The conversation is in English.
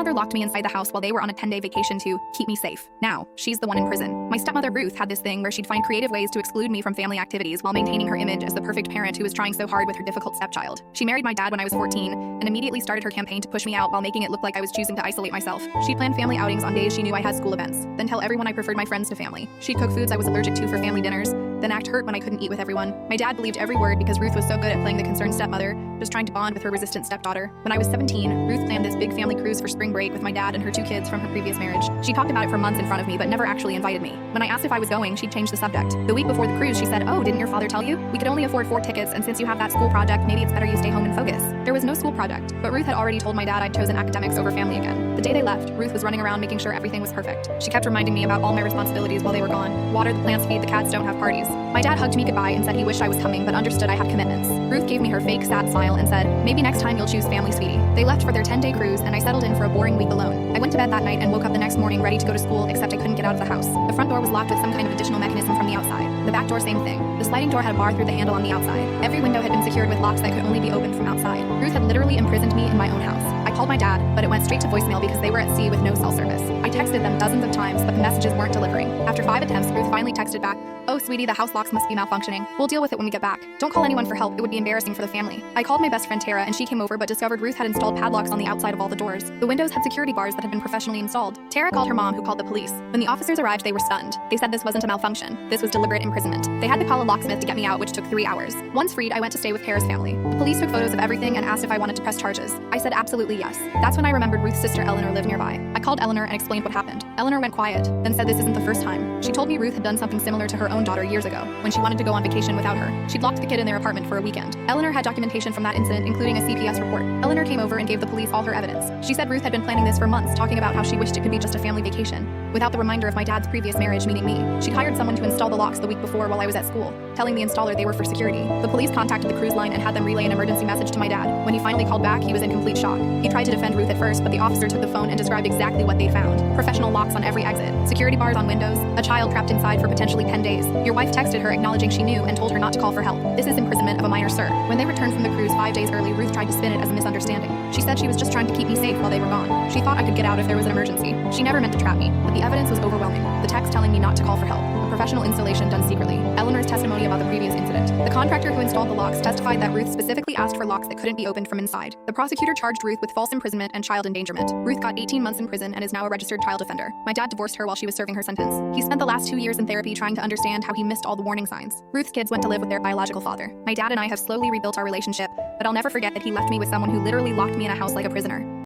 stepmother locked me inside the house while they were on a 10-day vacation to keep me safe. Now, she's the one in prison. My stepmother Ruth had this thing where she'd find creative ways to exclude me from family activities while maintaining her image as the perfect parent who was trying so hard with her difficult stepchild. She married my dad when I was 14 and immediately started her campaign to push me out while making it look like I was choosing to isolate myself. She'd plan family outings on days she knew I had school events, then tell everyone I preferred my friends to family. She'd cook foods I was allergic to for family dinners, then act hurt when I couldn't eat with everyone. My dad believed every word because Ruth was so good at playing the concerned stepmother, just trying to bond with her resistant stepdaughter. When I was 17, Ruth planned this big family cruise for spring break with my dad and her 2 kids from her previous marriage. She talked about it for months in front of me, but never actually invited me. When I asked if I was going, she'd change the subject. The week before the cruise, she said, "Oh, didn't your father tell you? We could only afford 4 tickets, and since you have that school project, maybe it's better you stay home and focus." There was no school project, but Ruth had already told my dad I'd chosen academics over family again. The day they left, Ruth was running around making sure everything was perfect. She kept reminding me about all my responsibilities while they were gone. Water the plants, feed the cats, don't have parties. My dad hugged me goodbye and said he wished I was coming, but understood I had commitments. Ruth gave me her fake sad smile and said, "Maybe next time you'll choose family, sweetie." They left for their 10-day cruise, and I settled in for a boring week alone. I went to bed that night and woke up the next morning ready to go to school, except I couldn't get out of the house. The front door was locked with some kind of additional mechanism from the outside. The back door, same thing. The sliding door had a bar through the handle on the outside. Every window had been secured with locks that could only be opened from outside. Ruth had literally imprisoned me in my own house. I called my dad, but it went straight to voicemail because they were at sea with no cell service. I texted them dozens of times, but the messages weren't delivering. After 5 attempts, Ruth finally texted back, "Oh, sweetie, the house locks must be malfunctioning. We'll deal with it when we get back. Don't call anyone for help, it would be embarrassing for the family." I called my best friend Tara and she came over but discovered Ruth had installed padlocks on the outside of all the doors. The windows had security bars that had been professionally installed. Tara called her mom, who called the police. When the officers arrived, they were stunned. They said this wasn't a malfunction. This was deliberate imprisonment. They had to call a locksmith to get me out, which took 3 hours. Once freed, I went to stay with Tara's family. The police took photos of everything and asked if I wanted to press charges. I said absolutely yes. That's when I remembered Ruth's sister Eleanor lived nearby. I called Eleanor and explained what happened. Eleanor went quiet, then said this isn't the first time. She told me Ruth had done something similar to her own daughter years ago, when she wanted to go on vacation without her. She'd locked the kid in their apartment for a weekend. Eleanor had documentation from that incident, including a CPS report. Eleanor came over and gave the police all her evidence. She said Ruth had been planning this for months, talking about how she wished it could be just a family vacation, without the reminder of my dad's previous marriage, meaning me. She'd hired someone to install the locks the week before while I was at school, telling the installer they were for security. The police contacted the cruise line and had them relay an emergency message to my dad. When he finally called back, he was in complete shock. He tried to defend Ruth at first, but the officer took the phone and described exactly what they found. Professional locks on every exit, security bars on windows, a child trapped inside for potentially 10 days. Your wife texted her acknowledging she knew and told her not to call for help. This is imprisonment of a minor, sir. When they returned from the cruise 5 days early, Ruth tried to spin it as a misunderstanding. She said she was just trying to keep me safe while they were gone. She thought I could get out if there was an emergency. She never meant to trap me, but the evidence was overwhelming. The text telling me not to call for help, a professional installation done secretly, Eleanor's testimony about the previous incident. The contractor who installed the locks testified that Ruth specifically asked for locks that couldn't be opened from inside. The prosecutor charged Ruth with false imprisonment and child endangerment. Ruth got 18 months in prison and is now a registered child offender. My dad divorced her while she was serving her sentence. He spent the last 2 years in therapy trying to understand how he missed all the warning signs. Ruth's kids went to live with their biological father. My dad and I have slowly rebuilt our relationship, but I'll never forget that he left me with someone who literally locked me in a house like a prisoner.